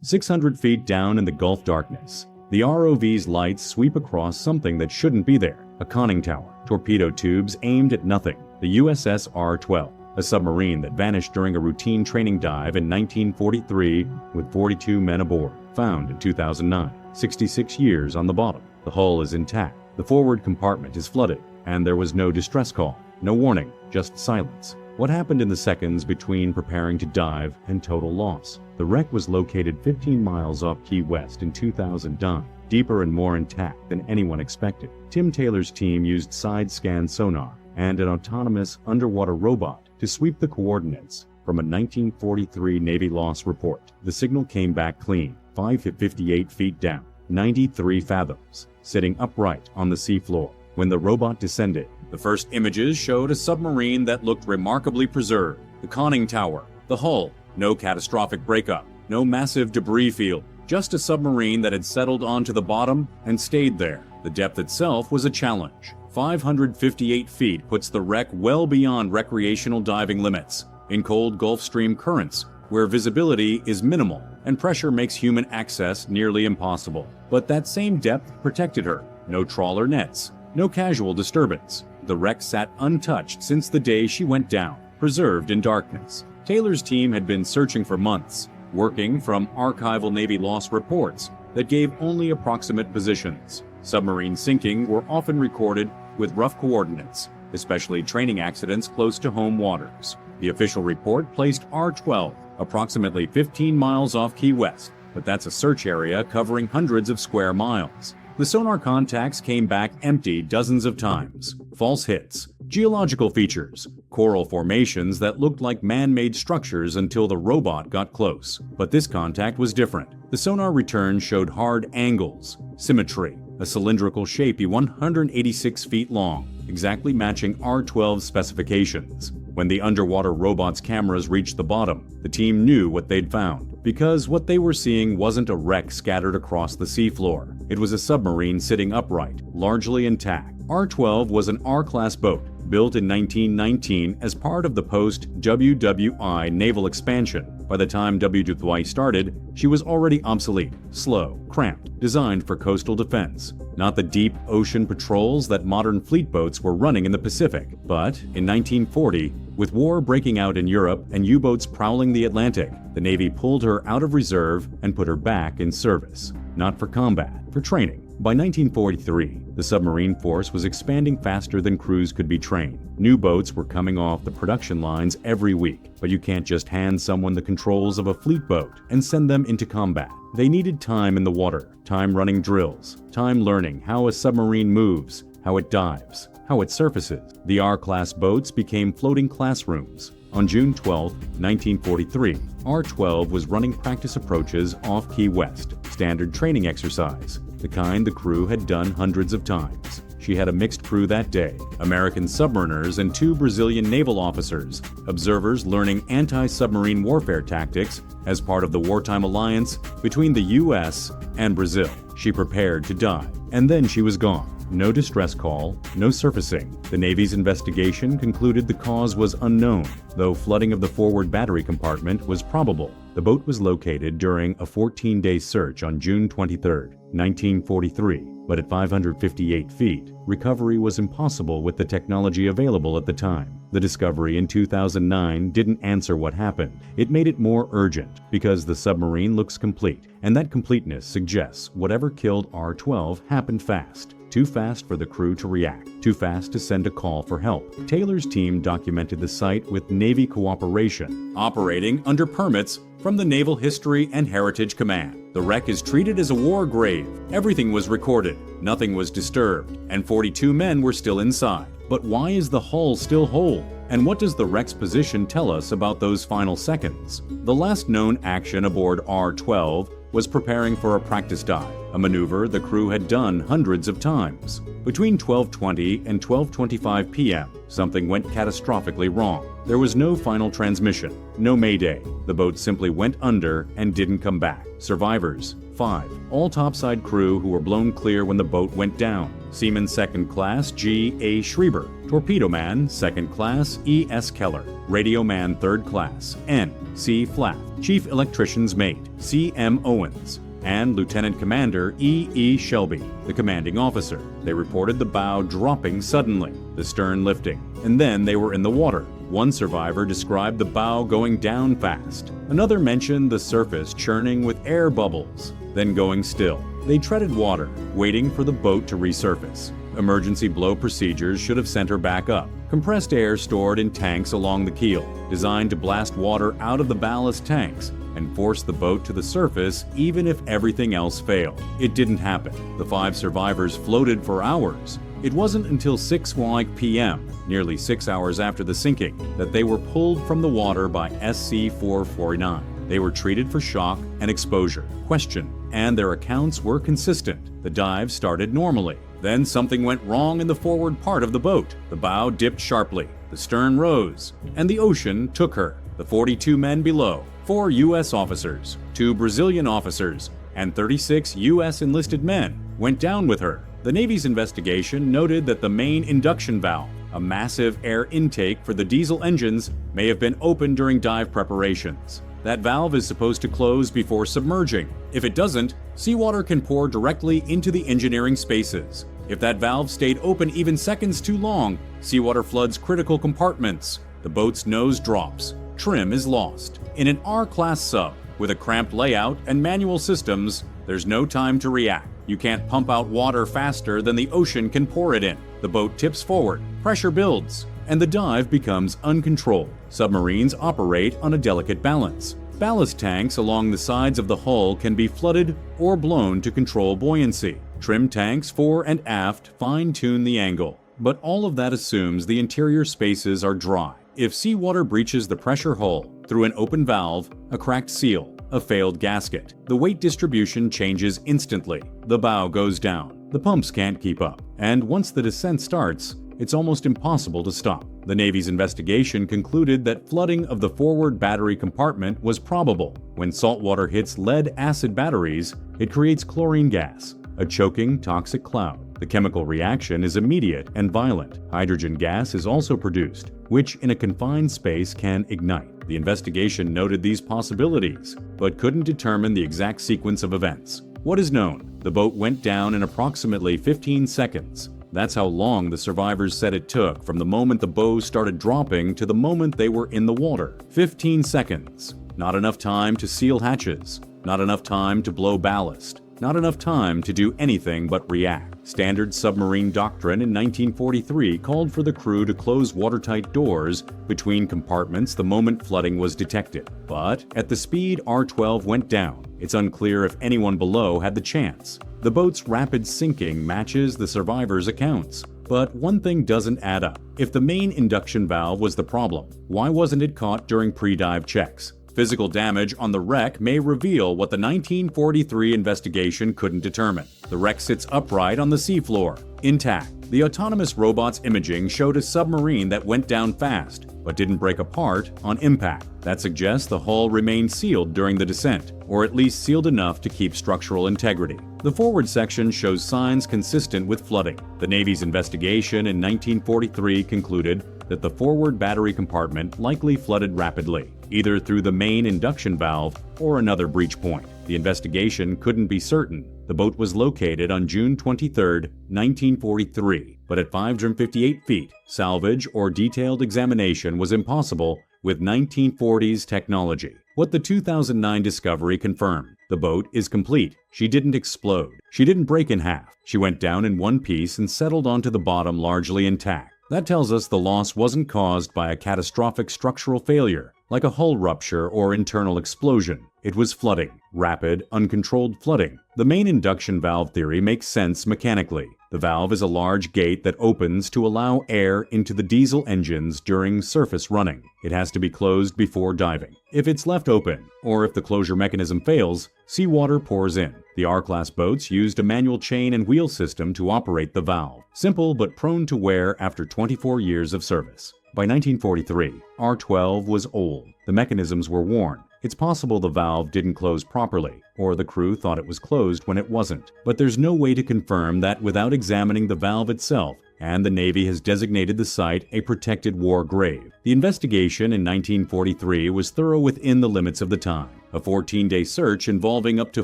600 feet down in the Gulf darkness, the ROV's lights sweep across something that shouldn't be there, a conning tower, torpedo tubes aimed at nothing, the USS R-12, a submarine that vanished during a routine training dive in 1943 with 42 men aboard, found in 2009, 66 years on the bottom. The hull is intact, the forward compartment is flooded, and there was no distress call, no warning, just silence. What happened in the seconds between preparing to dive and total loss? The wreck was located 15 miles off Key West in 2009, deeper and more intact than anyone expected. Tim Taylor's team used side-scan sonar and an autonomous underwater robot to sweep the coordinates from a 1943 Navy loss report. The signal came back clean, 58 feet down, 93 fathoms, sitting upright on the seafloor. When the robot descended, the first images showed a submarine that looked remarkably preserved. The conning tower, the hull, no catastrophic breakup, no massive debris field, just a submarine that had settled onto the bottom and stayed there. The depth itself was a challenge. 558 feet puts the wreck well beyond recreational diving limits, in cold Gulf Stream currents, where visibility is minimal and pressure makes human access nearly impossible. But that same depth protected her. No trawler nets, no casual disturbance. The wreck sat untouched since the day she went down, preserved in darkness. Taylor's team had been searching for months, working from archival Navy loss reports that gave only approximate positions. Submarine sinking were often recorded with rough coordinates, especially training accidents close to home waters. The official report placed R-12 approximately 15 miles off Key West, but that's a search area covering hundreds of square miles. The sonar contacts came back empty dozens of times. False hits, geological features, coral formations that looked like man-made structures until the robot got close. But this contact was different. The sonar return showed hard angles, symmetry, a cylindrical shape 186 feet long, exactly matching R-12's specifications. When the underwater robot's cameras reached the bottom, the team knew what they'd found, because what they were seeing wasn't a wreck scattered across the seafloor. It was a submarine sitting upright, largely intact. R-12 was an R-class boat, built in 1919 as part of the post-WWI naval expansion. By the time WWI started, she was already obsolete, slow, cramped, designed for coastal defense. Not the deep ocean patrols that modern fleet boats were running in the Pacific. But in 1940, with war breaking out in Europe and U-boats prowling the Atlantic, the Navy pulled her out of reserve and put her back in service. Not for combat, for training. By 1943, the submarine force was expanding faster than crews could be trained. New boats were coming off the production lines every week, but you can't just hand someone the controls of a fleet boat and send them into combat. They needed time in the water, time running drills, time learning how a submarine moves, how it dives, how it surfaces. The R-class boats became floating classrooms. On June 12, 1943, R-12 was running practice approaches off Key West, standard training exercise, the kind the crew had done hundreds of times. She had a mixed crew that day, American submariners and 2 Brazilian naval officers, observers learning anti-submarine warfare tactics as part of the wartime alliance between the U.S. and Brazil. She prepared to dive, and then she was gone. No distress call, no surfacing. The Navy's investigation concluded the cause was unknown, though flooding of the forward battery compartment was probable. The boat was located during a 14-day search on June 23, 1943, but at 558 feet, recovery was impossible with the technology available at the time. The discovery in 2009 didn't answer what happened. It made it more urgent because the submarine looks complete, and that completeness suggests whatever killed R-12 happened fast. Too fast for the crew to react, too fast to send a call for help. Taylor's team documented the site with Navy cooperation, operating under permits from the Naval History and Heritage Command. The wreck is treated as a war grave. Everything was recorded, nothing was disturbed, and 42 men were still inside. But why is the hull still whole? And what does the wreck's position tell us about those final seconds? The last known action aboard R-12 was preparing for a practice dive, a maneuver the crew had done hundreds of times. Between 12:20 and 12:25 p.m., something went catastrophically wrong. There was no final transmission, no mayday. The boat simply went under and didn't come back. Survivors, 5. All topside crew who were blown clear when the boat went down. Seaman Second Class G. A. Schreiber, Torpedo Man Second Class E. S. Keller, Radio Man Third Class N. C. Flath, Chief Electrician's Mate C. M. Owens, and Lieutenant Commander E. E. Shelby, the commanding officer. They reported the bow dropping suddenly, the stern lifting, and then they were in the water. One survivor described the bow going down fast. Another mentioned the surface churning with air bubbles, then going still. They treaded water, waiting for the boat to resurface. Emergency blow procedures should have sent her back up. Compressed air stored in tanks along the keel, designed to blast water out of the ballast tanks and force the boat to the surface even if everything else failed. It didn't happen. The 5 survivors floated for hours. It wasn't until 6 p.m., nearly 6 hours after the sinking, that they were pulled from the water by SC-449. They were treated for shock and exposure, questioned, and their accounts were consistent. The dive started normally. Then something went wrong in the forward part of the boat. The bow dipped sharply, the stern rose, and the ocean took her. The 42 men below, 4 U.S. officers, 2 Brazilian officers, and 36 U.S. enlisted men went down with her. The Navy's investigation noted that the main induction valve, a massive air intake for the diesel engines, may have been opened during dive preparations. That valve is supposed to close before submerging. If it doesn't, seawater can pour directly into the engineering spaces. If that valve stayed open even seconds too long, seawater floods critical compartments. The boat's nose drops. Trim is lost. In an R-class sub, with a cramped layout and manual systems, there's no time to react. You can't pump out water faster than the ocean can pour it in. The boat tips forward, pressure builds, and the dive becomes uncontrolled. Submarines operate on a delicate balance. Ballast tanks along the sides of the hull can be flooded or blown to control buoyancy. Trim tanks fore and aft fine-tune the angle, but all of that assumes the interior spaces are dry. If seawater breaches the pressure hull through an open valve, a cracked seal, a failed gasket, the weight distribution changes instantly. The bow goes down. The pumps can't keep up. And once the descent starts, it's almost impossible to stop. The Navy's investigation concluded that flooding of the forward battery compartment was probable. When saltwater hits lead-acid batteries, it creates chlorine gas, a choking, toxic cloud. The chemical reaction is immediate and violent. Hydrogen gas is also produced, which in a confined space can ignite. The investigation noted these possibilities, but couldn't determine the exact sequence of events. What is known? The boat went down in approximately 15 seconds. That's how long the survivors said it took from the moment the bow started dropping to the moment they were in the water. 15 seconds. Not enough time to seal hatches. Not enough time to blow ballast. Not enough time to do anything but react. Standard submarine doctrine in 1943 called for the crew to close watertight doors between compartments the moment flooding was detected. But at the speed R-12 went down, it's unclear if anyone below had the chance. The boat's rapid sinking matches the survivors' accounts. But one thing doesn't add up. If the main induction valve was the problem, why wasn't it caught during pre-dive checks? Physical damage on the wreck may reveal what the 1943 investigation couldn't determine. The wreck sits upright on the seafloor, intact. The autonomous robot's imaging showed a submarine that went down fast, but didn't break apart on impact. That suggests the hull remained sealed during the descent, or at least sealed enough to keep structural integrity. The forward section shows signs consistent with flooding. The Navy's investigation in 1943 concluded that the forward battery compartment likely flooded rapidly, either through the main induction valve or another breach point. The investigation couldn't be certain. The boat was located on June 23, 1943, but at 558 feet, salvage or detailed examination was impossible with 1940s technology. What the 2009 discovery confirmed: the boat is complete. She didn't explode. She didn't break in half. She went down in one piece and settled onto the bottom largely intact. That tells us the loss wasn't caused by a catastrophic structural failure, like a hull rupture or internal explosion. It was flooding, rapid, uncontrolled flooding. The main induction valve theory makes sense mechanically. The valve is a large gate that opens to allow air into the diesel engines during surface running. It has to be closed before diving. If it's left open, or if the closure mechanism fails, seawater pours in. The R-class boats used a manual chain and wheel system to operate the valve. Simple but prone to wear after 24 years of service. By 1943, R-12 was old. The mechanisms were worn. It's possible the valve didn't close properly, or the crew thought it was closed when it wasn't. But there's no way to confirm that without examining the valve itself, and the Navy has designated the site a protected war grave. The investigation in 1943 was thorough within the limits of the time. A 14-day search involving up to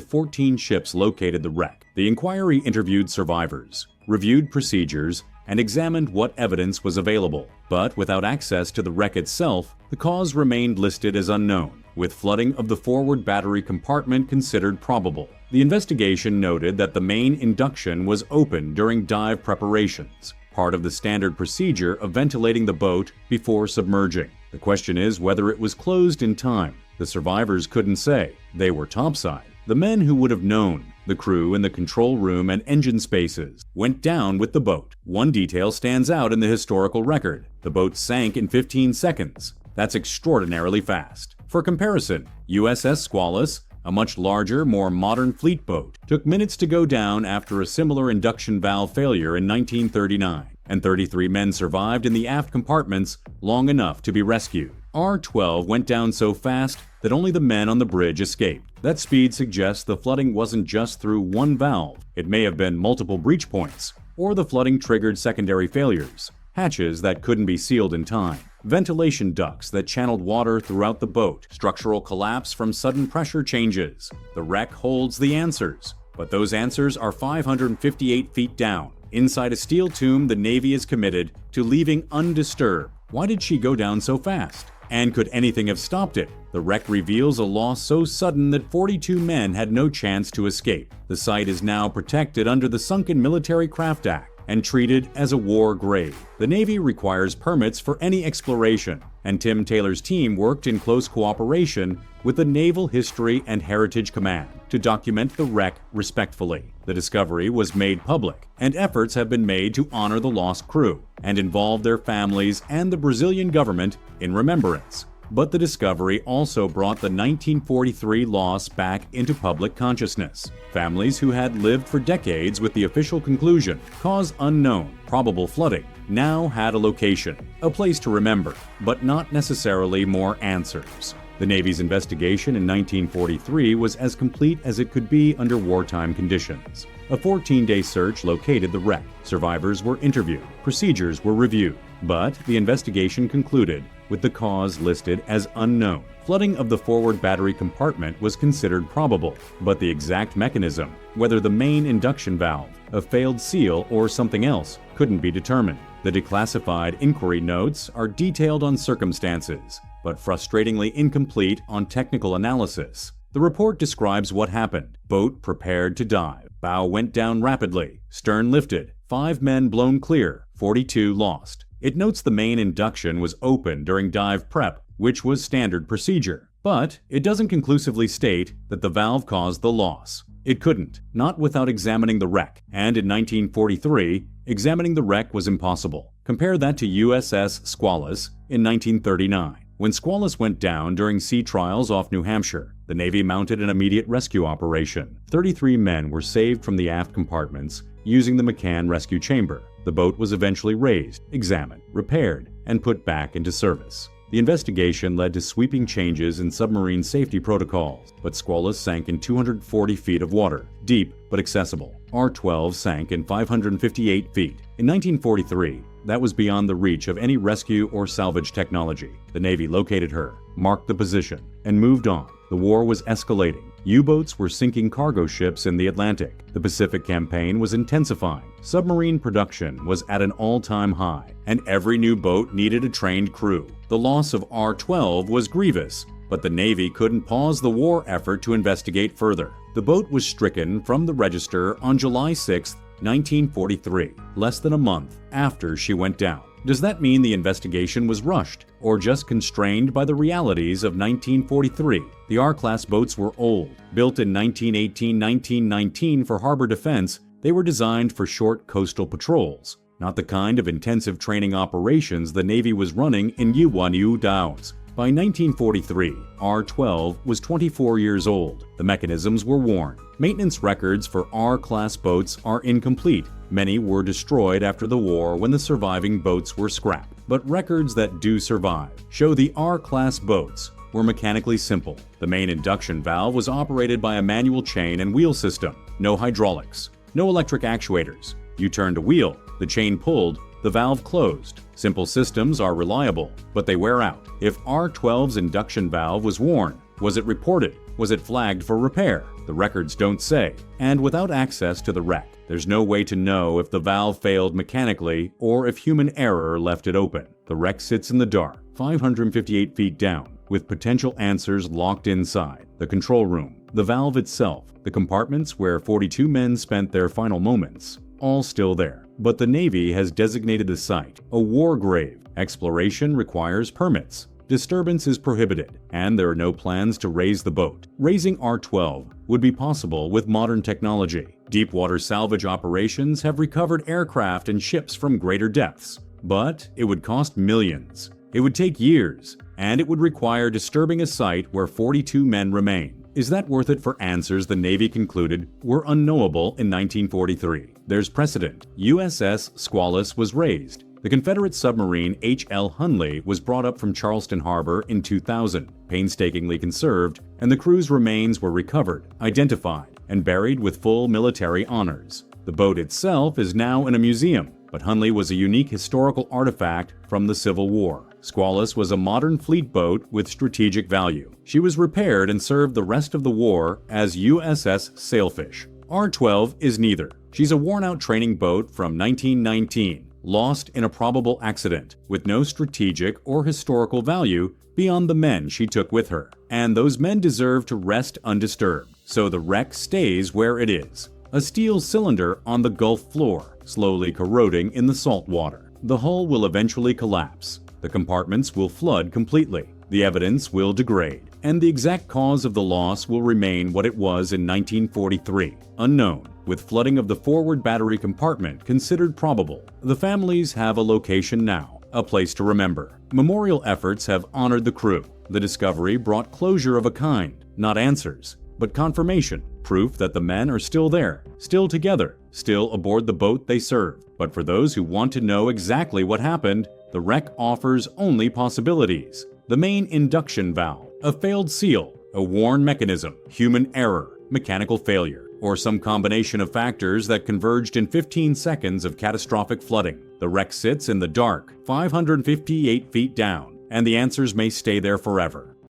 14 ships located the wreck. The inquiry interviewed survivors, reviewed procedures, and examined what evidence was available. But without access to the wreck itself, the cause remained listed as unknown, with flooding of the forward battery compartment considered probable. The investigation noted that the main induction was open during dive preparations, part of the standard procedure of ventilating the boat before submerging. The question is whether it was closed in time. The survivors couldn't say. They were topside. The men who would have known, the crew in the control room and engine spaces, went down with the boat. One detail stands out in the historical record. The boat sank in 15 seconds. That's extraordinarily fast. For comparison, USS Squalus, a much larger, more modern fleet boat, took minutes to go down after a similar induction valve failure in 1939, and 33 men survived in the aft compartments long enough to be rescued. R-12 went down so fast that only the men on the bridge escaped. That speed suggests the flooding wasn't just through one valve. It may have been multiple breach points, or the flooding triggered secondary failures, hatches that couldn't be sealed in time, ventilation ducts that channeled water throughout the boat, structural collapse from sudden pressure changes. The wreck holds the answers, but those answers are 558 feet down, inside a steel tomb the Navy is committed to leaving undisturbed. Why did she go down so fast? And could anything have stopped it? The wreck reveals a loss so sudden that 42 men had no chance to escape. The site is now protected under the Sunken Military Craft Act and treated as a war grave. The Navy requires permits for any exploration, and Tim Taylor's team worked in close cooperation with the Naval History and Heritage Command to document the wreck respectfully. The discovery was made public, and efforts have been made to honor the lost crew and involve their families and the Brazilian government in remembrance. But the discovery also brought the 1943 loss back into public consciousness. Families who had lived for decades with the official conclusion, cause unknown, probable flooding, now had a location, a place to remember, but not necessarily more answers. The Navy's investigation in 1943 was as complete as it could be under wartime conditions. A 14-day search located the wreck. Survivors were interviewed. Procedures were reviewed. But the investigation concluded with the cause listed as unknown. Flooding of the forward battery compartment was considered probable, but the exact mechanism, whether the main induction valve, a failed seal, or something else, couldn't be determined. The declassified inquiry notes are detailed on circumstances, but frustratingly incomplete on technical analysis. The report describes what happened. Boat prepared to dive. Bow went down rapidly. Stern lifted. 5 men blown clear. 42 lost. It notes the main induction was open during dive prep, which was standard procedure. But it doesn't conclusively state that the valve caused the loss. It couldn't, not without examining the wreck. And in 1943, examining the wreck was impossible. Compare that to USS Squalus in 1939. When Squalus went down during sea trials off New Hampshire, the Navy mounted an immediate rescue operation. 33 men were saved from the aft compartments using the McCann rescue chamber. The boat was eventually raised, examined, repaired, and put back into service. The investigation led to sweeping changes in submarine safety protocols, but Squalus sank in 240 feet of water, deep but accessible. R-12 sank in 558 feet. In 1943, that was beyond the reach of any rescue or salvage technology. The Navy located her, marked the position, and moved on. The war was escalating. U-boats were sinking cargo ships in the Atlantic. The Pacific campaign was intensifying. Submarine production was at an all-time high, and every new boat needed a trained crew. The loss of R-12 was grievous, but the Navy couldn't pause the war effort to investigate further. The boat was stricken from the register on July 6, 1943, less than a month after she went down. Does that mean the investigation was rushed, or just constrained by the realities of 1943? The R-class boats were old. Built in 1918-1919 for harbor defense, they were designed for short coastal patrols, not the kind of intensive training operations the Navy was running in U-1U Downs. By 1943, R-12 was 24 years old. The mechanisms were worn. Maintenance records for R-class boats are incomplete. Many were destroyed after the war when the surviving boats were scrapped. But records that do survive show the R-class boats were mechanically simple. The main induction valve was operated by a manual chain and wheel system. No hydraulics, no electric actuators. You turned a wheel, the chain pulled, the valve closed. Simple systems are reliable, but they wear out. If R-12's induction valve was worn, was it reported? Was it flagged for repair? The records don't say. And without access to the wreck, there's no way to know if the valve failed mechanically or if human error left it open. The wreck sits in the dark, 558 feet down, with potential answers locked inside. The control room, the valve itself, the compartments where 42 men spent their final moments, all still there. But the Navy has designated the site a war grave. Exploration requires permits. Disturbance is prohibited, and there are no plans to raise the boat. Raising R-12 would be possible with modern technology. Deepwater salvage operations have recovered aircraft and ships from greater depths, but it would cost millions. It would take years, and it would require disturbing a site where 42 men remain. Is that worth it for answers the Navy concluded were unknowable in 1943? There's precedent. USS Squalus was raised. The Confederate submarine H.L. Hunley was brought up from Charleston Harbor in 2000, painstakingly conserved, and the crew's remains were recovered, identified, and buried with full military honors. The boat itself is now in a museum, but Hunley was a unique historical artifact from the Civil War. Squalus was a modern fleet boat with strategic value. She was repaired and served the rest of the war as USS Sailfish. R-12 is neither. She's a worn-out training boat from 1919. Lost in a probable accident, with no strategic or historical value beyond the men she took with her. And those men deserve to rest undisturbed, so the wreck stays where it is. A steel cylinder on the Gulf floor, slowly corroding in the salt water. The hull will eventually collapse. The compartments will flood completely. The evidence will degrade, and the exact cause of the loss will remain what it was in 1943, unknown, with flooding of the forward battery compartment considered probable. The families have a location now, a place to remember. Memorial efforts have honored the crew. The discovery brought closure of a kind, not answers, but confirmation, proof that the men are still there, still together, still aboard the boat they served. But for those who want to know exactly what happened, the wreck offers only possibilities. The main induction valve, a failed seal, a worn mechanism, human error, mechanical failure, or some combination of factors that converged in 15 seconds of catastrophic flooding. The wreck sits in the dark, 558 feet down, and the answers may stay there forever.